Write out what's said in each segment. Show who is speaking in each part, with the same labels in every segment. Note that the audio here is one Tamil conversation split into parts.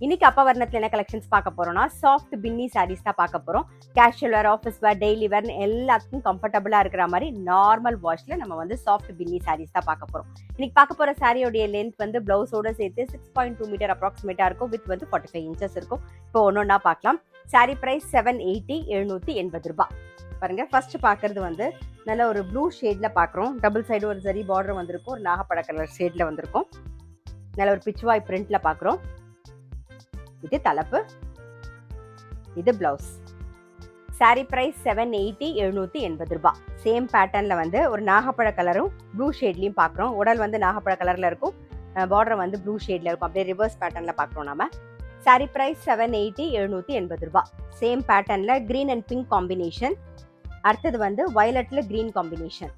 Speaker 1: இன்னைக்கு அப்பவர்ணத்துல என்ன கலெக்ஷன்ஸ் பார்க்க போறோம்னா சாஃப்ட் பின்னி சாரீஸ் தான் பார்க்க போறோம். Casual wear, office wear, daily வேர்னு எல்லாத்துக்கும் கம்ஃபர்டபுளா இருக்கிற மாதிரி நார்மல் வாஷ்ல நம்ம வந்து சாஃப்ட் பின்னி சாரீஸ் தான் பார்க்க போறோம். இன்னைக்கு பார்க்க போற சாரியோடைய லென்த் வந்து பிளவுஸோட சேர்த்து 6.2 மீட்டர் அப்ராக்சிமேட்டா இருக்கும். வித் வந்து 45 இன்ச்சஸ் இருக்கும். இப்போ ஒன்னொன்னா பார்க்கலாம். சாரி பிரைஸ் 780 780 ரூபாய். பாருங்க, ஃபர்ஸ்ட் பாக்குறது வந்து நல்ல ஒரு ப்ளூ ஷேட்ல பாக்குறோம். டபுள் சைடு ஒரு ஜரி பார்டர் வந்திருக்கும். ஒரு நாகப்பழ கலர் ஷேட்ல வந்திருக்கும். நல்ல ஒரு பிச்வாய் பிரிண்ட்ல பாக்குறோம். இது தலைப்பு, இது பிளவுஸ். சாரி பிரைஸ் 780 780 ரூபாய். சேம் பேட்டர்ன்ல வந்து ஒரு நாகப்பழ கலரும் ப்ளூ ஷேட்லயும் பாக்குறோம். உடல் வந்து நாகப்பழ கலர்ல இருக்கும், பார்டர் வந்து ப்ளூ ஷேட்ல இருக்கும். அப்படியே ரிவர்ஸ் பேட்டர்ன்ல பாக்குறோம் நாம. சாரி பிரைஸ் 780 780 ரூபாய். சேம் பேட்டர்ன்ல கிரீன் அண்ட் பிங்க் காம்பினேஷன். அடுத்தது வந்து வயலட்ல கிரீன் காம்பினேஷன்.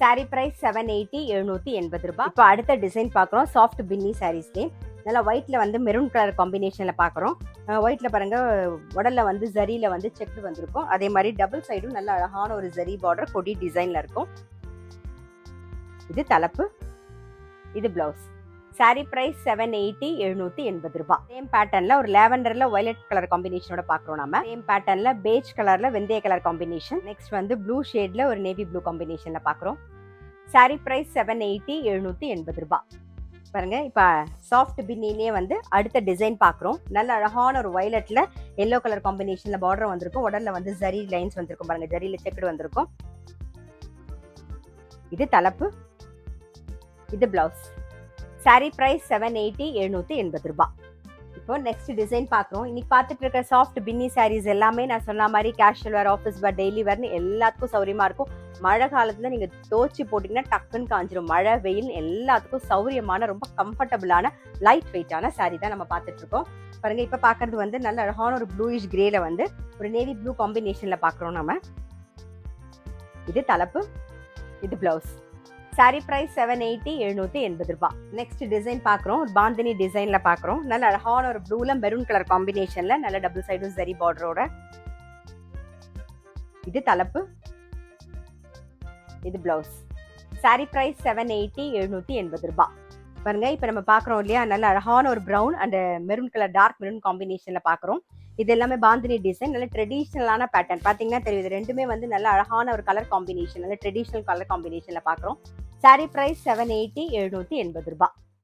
Speaker 1: சாரி பிரைஸ் 780 780 ரூபாய். இப்போ அடுத்த டிசைன் பாக்குறோம். சாஃப்ட் பின்னி சாரீஸ்லேயே நல்லா ஒயிட்ல வந்து மெரூன் கலர் காம்பினேஷன்ல பாக்குறோம். ஒயிட்ல பாருங்க, உடல்ல வந்து ஜரியில வந்து செக் வந்திருக்கும். அதே மாதிரி டபுள் சைடும் நல்ல அழகான ஒரு ஜரி பார்டர் கொடி டிசைன்ல இருக்கும். இது தலைப்பு, இது பிளவுஸ். சாரி பிரைஸ் 780 780 ரூபாய். சேம் பேட்டர்ன்ல ஒரு லாவெண்டர்ல வயலட் கலர் காம்பினேஷனோட பாக்குறோம் நாம. சேம் பேட்டர்ன்ல பேஜ் கலர்ல வெந்தய கலர் காம்பினேஷன். நெக்ஸ்ட் வந்து ப்ளூ ஷேட்ல ஒரு நேவி ப்ளூ காம்பினேஷன்ல பாக்குறோம். சாரி பிரைஸ் 780 780 ரூபாய். பாருங்க, இப்ப சாஃப்ட் பின்னிலே வந்து அடுத்த டிசைன் பாக்குறோம். நல்ல அழகான ஒரு வயலட்ல எல்லோ கலர் காம்பினேஷன்ல பார்டர் வந்திருக்கும். உடல்ல வந்து ஜரி லைன்ஸ் வந்திருக்கும். பாருங்க, ஜரியில செக்குடு வந்திருக்கும். இது தலைப்பு, இது பிளவுஸ். சாரி பிரைஸ் 780 780 ரூபாய். இப்போ நெக்ஸ்ட் டிசைன் பாக்குறோம். இன்னைக்கு பார்த்துட்டு இருக்க சாஃப்ட் பின்னி சாரீஸ் எல்லாமே நான் சொன்ன மாதிரி casual wear, office wear, daily வேர்னு எல்லாத்துக்கும் சௌரியமா இருக்கும். மழை காலத்துல நீங்க தோச்சி போட்டீங்கன்னா டக்குன்னு காஞ்சிரும். மழை வெயில் எல்லாத்துக்கும் சௌரியமான ரொம்ப கம்ஃபர்டபுளான லைட் வெயிட்டான சாரீ தான் நம்ம பார்த்துட்டு இருக்கோம். பாருங்க, இப்ப பாக்குறது வந்து நல்ல அழகான ஒரு ப்ளூயிஷ் கிரேல வந்து ஒரு நேவி ப்ளூ காம்பினேஷன்ல பாக்குறோம் நாம. இது தலைப்பு, இது பிளவுஸ். சாரி பிரைஸ் 780 780 ரூபாய். நெக்ஸ்ட் டிசைன் பாக்குறோம். ஒரு பாந்தினி டிசைன்ல பாக்குறோம். நல்ல அழகான ஒரு ப்ளூல மெரூன் கலர் காம்பினேஷன்ல நல்ல டபுள் சைடும் ஜரி பார்டரோட. இது தலைப்பு, இது பிளவுஸ். சாரி பிரைஸ் 780 780 ரூபாய். பாருங்க, இப்ப நம்ம பாக்குறோம் இல்லையா, நல்ல அழகான ஒரு brown and maroon colour dark maroon காம்பினேஷன்ல பாக்குறோம். இது எல்லாமே பாந்தினி டிசைன். நல்ல ட்ரெடிஷனலான பேட்டர்ன். பாத்தீங்கன்னா தெரியுது, ரெண்டுமே வந்து நல்ல அழகான ஒரு கலர் காம்பினேஷன், நல்ல ட்ரெடிஷனல் கலர் காம்பினேஷன்ல பாக்குறோம். சாரி பிரைஸ் 780 780 ரூபாய்.